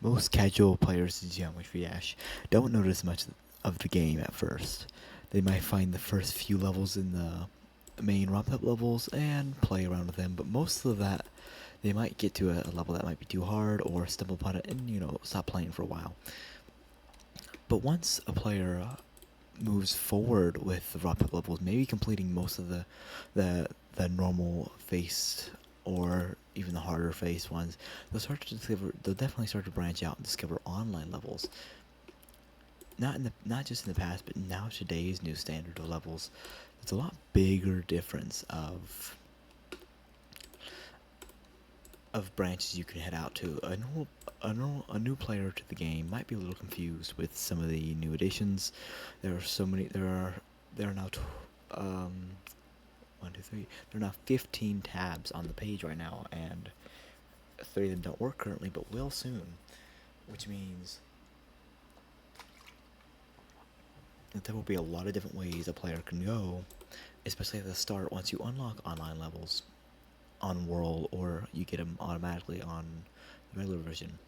Most casual players in Geometry Dash don't notice much of the game at first. They might find the first few levels in the main ramp-up levels and play around with them, but most of that, they might get to a level that might be too hard or stumble upon it and, stop playing for a while. But once a player moves forward with the ramp-up levels, maybe completing most of the normal face or even the harder face ones, they'll definitely start to branch out and discover online levels. Not just in the past, but now today's new standard of levels. There's a lot bigger difference of branches you can head out to. A new player to the game might be a little confused with some of the new additions. There are so many. There are now one, two, three. There are now 15 tabs on the page right now, and 3 of them don't work currently, but will soon. Which means that there will be a lot of different ways a player can go, especially at the start once you unlock online levels on World, or you get them automatically on the regular version.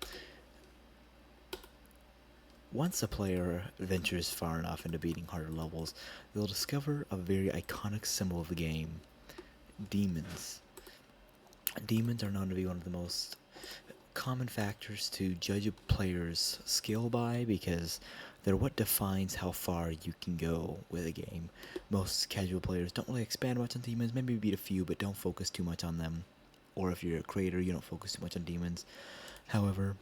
Once a player ventures far enough into beating harder levels, they'll discover a very iconic symbol of the game: demons. Demons are known to be one of the most common factors to judge a player's skill by, because they're what defines how far you can go with a game. Most casual players don't really expand much on demons, maybe beat a few, but don't focus too much on them. Or if you're a creator, you don't focus too much on demons. However,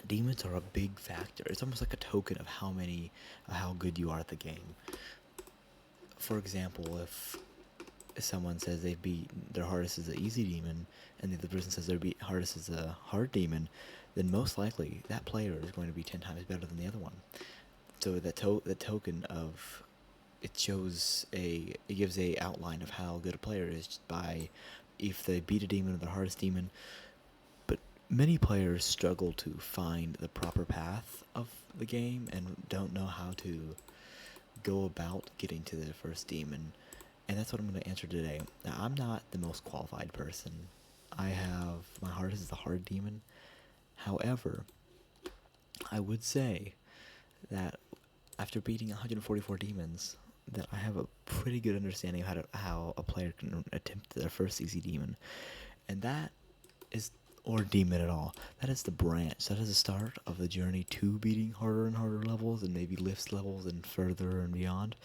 demons are a big factor. It's almost like a token of how good you are at the game. For example, if someone says they beat their hardest is an easy demon, and the other person says their hardest is a hard demon, then most likely that player is going to be 10 times better than the other one. So that token of it gives a outline of how good a player is just by if they beat a demon or the hardest demon. But many players struggle to find the proper path of the game and don't know how to go about getting to the first demon. And that's what I'm going to answer today. Now, I'm not the most qualified person. My hardest is the hard demon. However, I would say that after beating 144 demons, that I have a pretty good understanding of how a player can attempt their first easy demon. And that is, or demon at all, that is the branch. That is the start of the journey to beating harder and harder levels, and maybe lifts levels and further and beyond.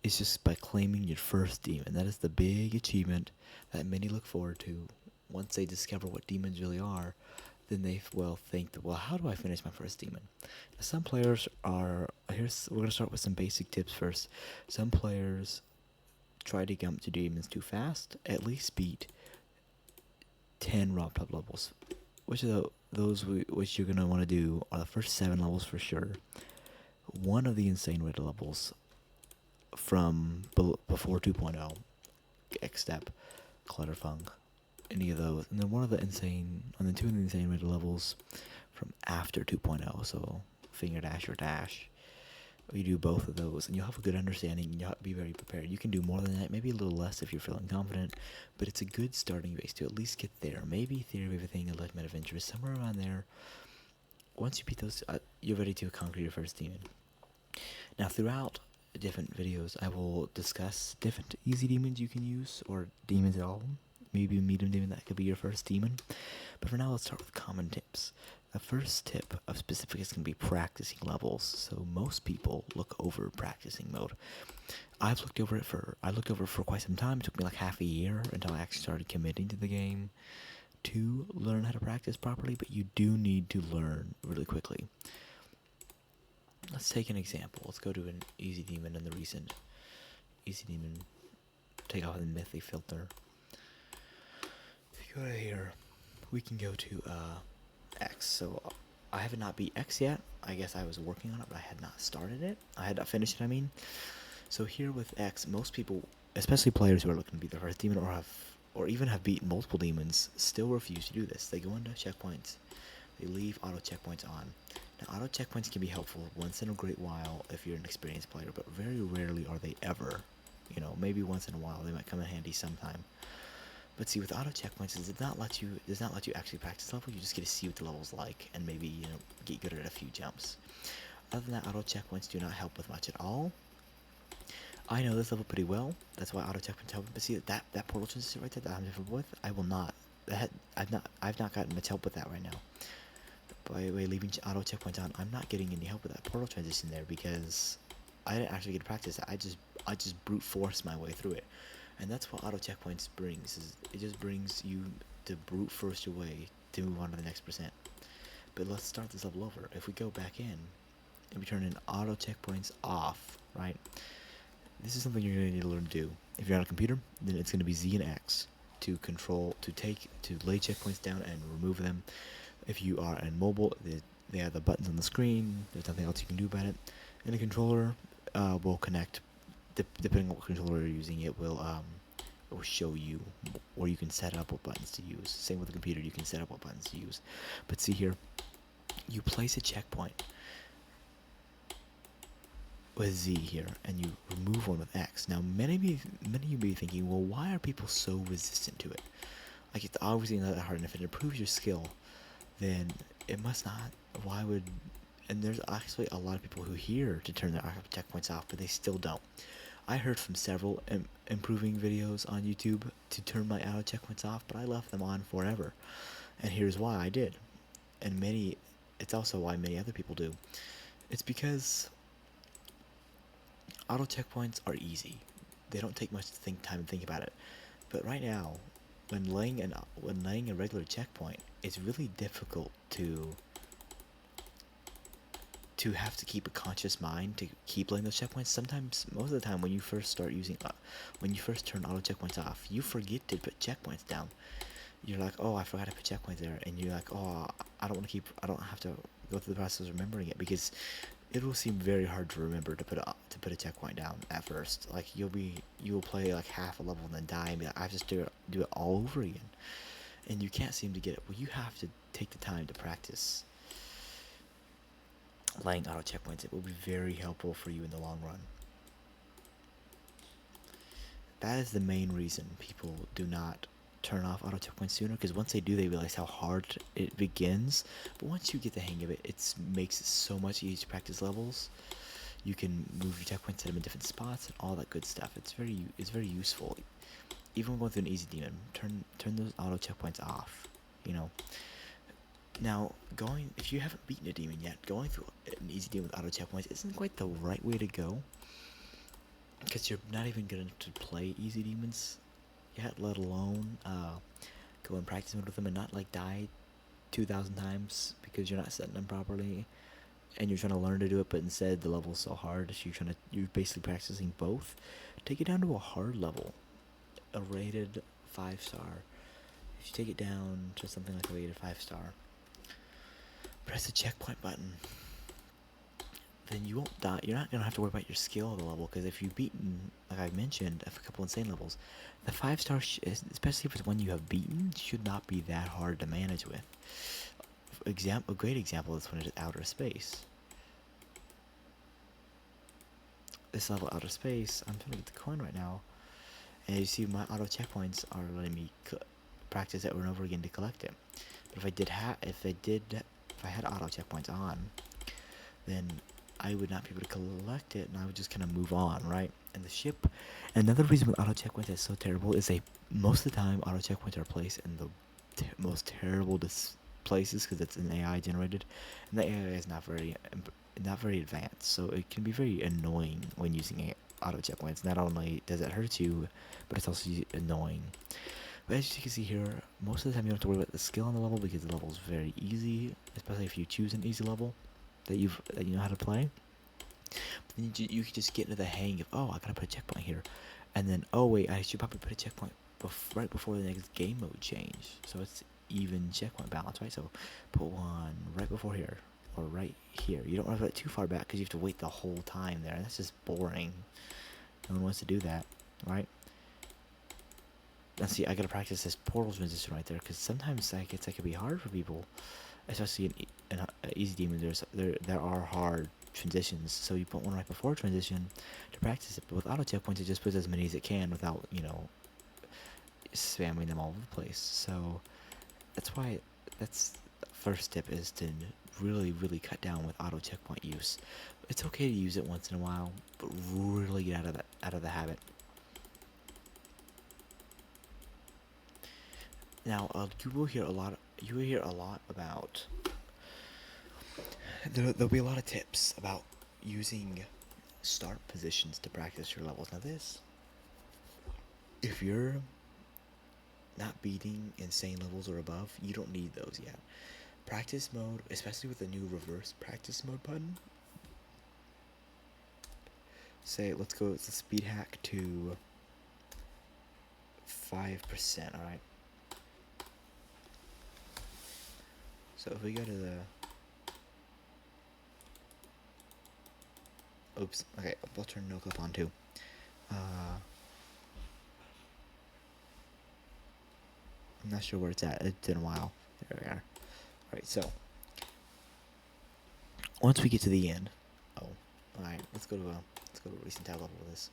It's just by claiming your first demon. That is the big achievement that many look forward to. Once they discover what demons really are, then they will think that, well, how do I finish my first demon? Now, some players are, we're going to start with some basic tips first. Some players try to jump to demons too fast, at least beat 10 raw pub levels. Which of which you're going to want to do are the first 7 levels for sure. One of the insane rated levels from before 2.0, X-Step, Clutterfunk, any of those, and then and then 2 of the insane rated levels from after 2.0, so Finger Dash or Dash. You do both of those, and you'll have a good understanding, and you'll have to be very prepared. You can do more than that, maybe a little less if you're feeling confident, but it's a good starting base to at least get there. Maybe Theory of Everything and Ultimate Adventure, somewhere around there. Once you beat those, you're ready to conquer your first demon. Now, throughout different videos, I will discuss different easy demons you can use, or demons at all. Maybe a medium demon that could be your first demon. But for now, let's start with common tips. The first tip of specific is going to be practicing levels. So most people look over practicing mode. I looked over it for quite some time. It took me like half a year until I actually started committing to the game to learn how to practice properly, but you do need to learn really quickly. Let's take an example. Let's go to an easy demon in the recent easy demon. Take off the Mythic filter. If you go to here, we can go to X. So I have not beat X yet. I guess I was working on it, but I had not started it. I had not finished it, I mean. So here with X, most people, especially players who are looking to beat their first demon or even have beaten multiple demons, still refuse to do this. They go into checkpoints. They leave auto checkpoints on. Now, auto checkpoints can be helpful once in a great while if you're an experienced player, but very rarely are they ever. Maybe once in a while they might come in handy sometime. But see, with auto checkpoints, does not let you actually practice level. You just get to see what the level's like, and maybe get good at a few jumps. Other than that, auto checkpoints do not help with much at all. I know this level pretty well. That's why auto checkpoints help. But see that portal transition right there that I'm different with, I will not. I've not gotten much help with that right now. By leaving auto checkpoints on, I'm not getting any help with that portal transition there because I didn't actually get to practice that. I just brute force my way through it, and that's what auto checkpoints brings. Is it just brings you to brute force your way to move on to the next percent. But let's start this level over. If we go back in and we turn in auto checkpoints off, right? This is something you're going to need to learn to do. If you're on a computer, then it's going to be Z and X to lay checkpoints down and remove them. If you are on mobile, they have the buttons on the screen. There's nothing else you can do about it. And the controller will connect. Depending on what controller you're using, it will show you, or you can set up what buttons to use. Same with the computer, you can set up what buttons to use. But see here, you place a checkpoint with Z here, and you remove one with X. Now, many of you may be thinking, well, why are people so resistant to it? Like, it's obviously not that hard, and if it improves your skill, then it must not. Why would... And there's actually a lot of people who hear to turn their auto checkpoints off, but they still don't. I heard from several improving videos on YouTube to turn my auto checkpoints off, but I left them on forever. And here's why I did. And it's also why many other people do. It's because auto checkpoints are easy. They don't take much time to think about it. But right now, when laying a regular checkpoint, it's really difficult to have to keep a conscious mind to keep laying those checkpoints. Sometimes, most of the time, when you first turn auto checkpoints off, you forget to put checkpoints down. You're like, oh, I forgot to put checkpoints there, and you're like, oh, I don't have to go through the process of remembering it, because it will seem very hard to remember to put a checkpoint down at first. Like, you will play like half a level and then die and be like, I have to do it all over again, and you can't seem to get it. Well, you have to take the time to practice laying auto checkpoints. It will be very helpful for you in the long run. That is the main reason people do not turn off auto checkpoints sooner, because once they do, they realize how hard it begins. But once you get the hang of it, it makes it so much easier to practice levels. You can move your checkpoints, set them in different spots, and all that good stuff. It's very useful. Even when going through an easy demon, turn those auto checkpoints off. Now, if you haven't beaten a demon yet, going through an easy demon with auto checkpoints isn't quite the right way to go, because you're not even going to play easy demons yet, let alone go and practice with them and not like die 2,000 times because you're not setting them properly, and you're trying to learn to do it, but instead the level's so hard, so you're basically practicing both. Take it down to a hard level, a rated 5-star. If you take it down to something like a rated 5-star, press the checkpoint button, then you won't die. You're not going to have to worry about your skill of the level, because if you've beaten, like I mentioned, a couple insane levels, the 5-star, especially if it's one you have beaten, should not be that hard to manage with. A great example is when it is Outer Space. This level, Outer Space, I'm trying to get the coin right now, and you see my auto checkpoints are letting me practice it over and over again to collect it. But if I had auto checkpoints on, then I would not be able to collect it, and I would just kind of move on, right? And the ship, another reason with auto checkpoints is so terrible is most of the time auto checkpoints are placed in the most terrible places, because it's an AI generated, and the AI is not very advanced, so it can be very annoying when using auto checkpoints. Not only does it hurt you, but it's also annoying. But as you can see here, most of the time you don't have to worry about the skill on the level, because the level is very easy, especially if you choose an easy level that you know how to play. But then you can just get into the hang of, oh, I gotta put a checkpoint here, and then, oh wait, I should probably put a checkpoint right before the next game mode change, so it's even checkpoint balance, right? So put one right before here, or right here. You don't want to put it too far back, because you have to wait the whole time there, and that's just boring. No one wants to do that, right? Now see, I gotta practice this portal transition right there, because sometimes that can be hard for people, especially in easy demon. There are hard transitions, so you put one right before transition to practice it. But with auto checkpoints, it just puts as many as it can without spamming them all over the place. So that's why that's the first tip is to really cut down with auto checkpoint use. It's okay to use it once in a while, but really get out of the habit. Now, you will hear a lot. You will hear a lot about. There'll be a lot of tips about using start positions to practice your levels. Now, if you're not beating insane levels or above, you don't need those yet. Practice mode, especially with the new reverse practice mode button. Say, let's go. Let's speed hack to 5%. All right. So if we go to the oops, okay, I'll turn no clip on too. I'm not sure where it's at. It's been a while. There we are. Alright, so once we get to the end, alright, let's go to a recent tab level with this.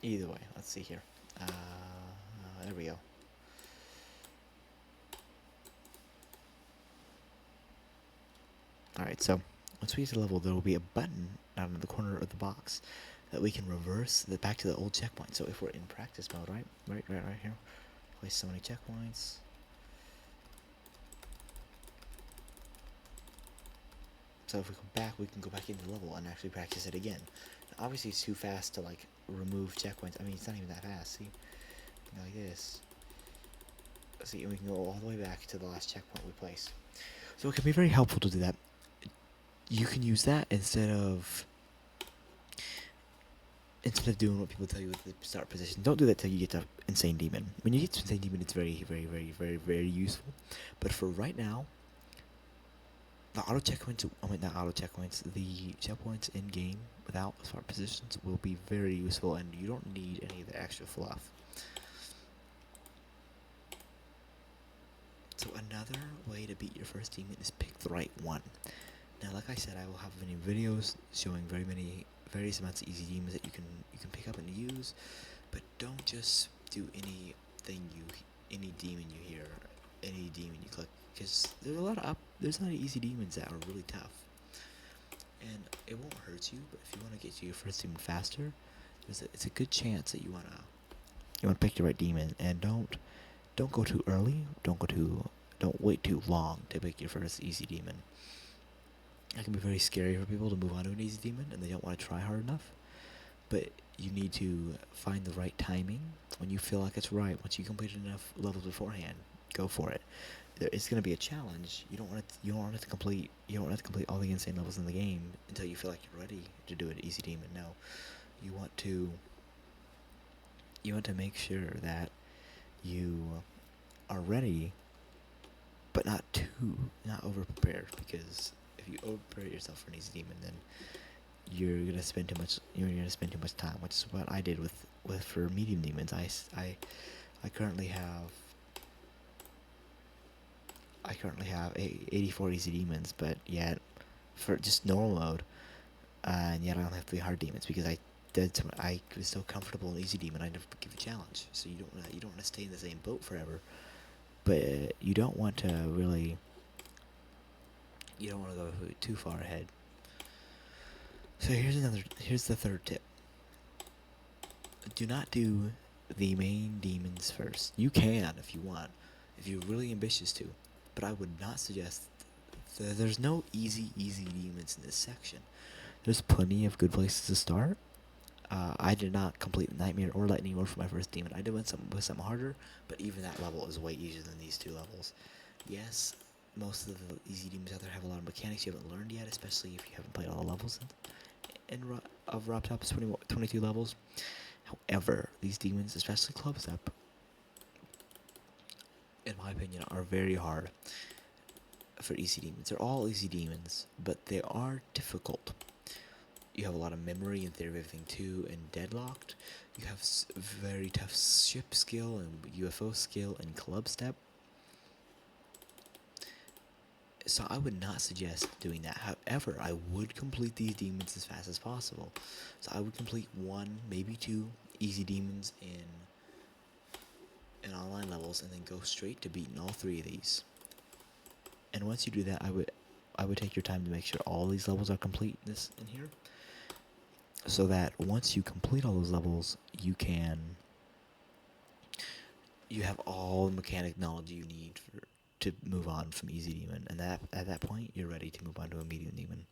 Either way, let's see here. There we go. Alright, so once we get to level, there will be a button down in the corner of the box that we can reverse back to the old checkpoint. So if we're in practice mode, right here, place so many checkpoints. So if we go back, we can go back into the level and actually practice it again. Now, obviously, it's too fast to like remove checkpoints. I mean, it's not even that fast. See, like this. See, and we can go all the way back to the last checkpoint we placed. So it can be very helpful to do that. You can use that instead of doing what people tell you with the start position. Don't do that till you get to Insane Demon. When you get to Insane Demon, it's very useful. But for right now, the auto checkpoints, not auto checkpoints, the checkpoints in game without start positions will be very useful, and you don't need any of the extra fluff. So another way to beat your first demon is pick the right one. Now, like I said, I will have many videos showing various amounts of easy demons that you can pick up and use, but don't just do any demon you hear, any demon you click, because there's a lot of easy demons that are really tough, and it won't hurt you. But if you want to get to your first demon faster, it's a good chance that you wanna pick the right demon, and don't go too early. Don't wait too long to pick your first easy demon. It can be very scary for people to move on to an easy demon and they don't want to try hard enough. But you need to find the right timing when you feel like it's right. Once you completed enough levels beforehand, go for it. It's going to be a challenge. You don't want to complete all the insane levels in the game until you feel like you're ready to do an easy demon. No, you want to make sure that you are ready, but not over prepared, because if you over prepare yourself for an easy demon, then you're gonna spend too much time, which is what I did with for medium demons. I currently have 84 easy demons, but yet for just normal mode, and yet I don't have 3 hard demons because I was so comfortable in easy demon. I never give a challenge. So you don't want to stay in the same boat forever, but you don't want to go too far ahead. So here's the third tip. Do not do the main demons first. You can if you want, if you're really ambitious to, but I would not suggest. There's no easy demons in this section. There's plenty of good places to start. I did not complete Nightmare or Lightning Lord for my first demon. I did with something harder, but even that level is way easier than these 2 levels. Yes, most of the easy demons out there have a lot of mechanics you haven't learned yet, especially if you haven't played all the levels of Robtop's 22 levels. However, these demons, especially Club Step, in my opinion, are very hard for easy demons. They're all easy demons, but they are difficult. You have a lot of memory and Theory of Everything 2 and Deadlocked. You have very tough ship skill and UFO skill and Club Step. So I would not suggest doing that. However, I would complete these demons as fast as possible. So I would complete one, maybe two easy demons in online levels, and then go straight to beating all three of these. And once you do that, I would take your time to make sure all these levels are complete in here, so that once you complete all those levels, you have all the mechanic knowledge you need to move on from easy demon, and that at that point you're ready to move on to a medium demon.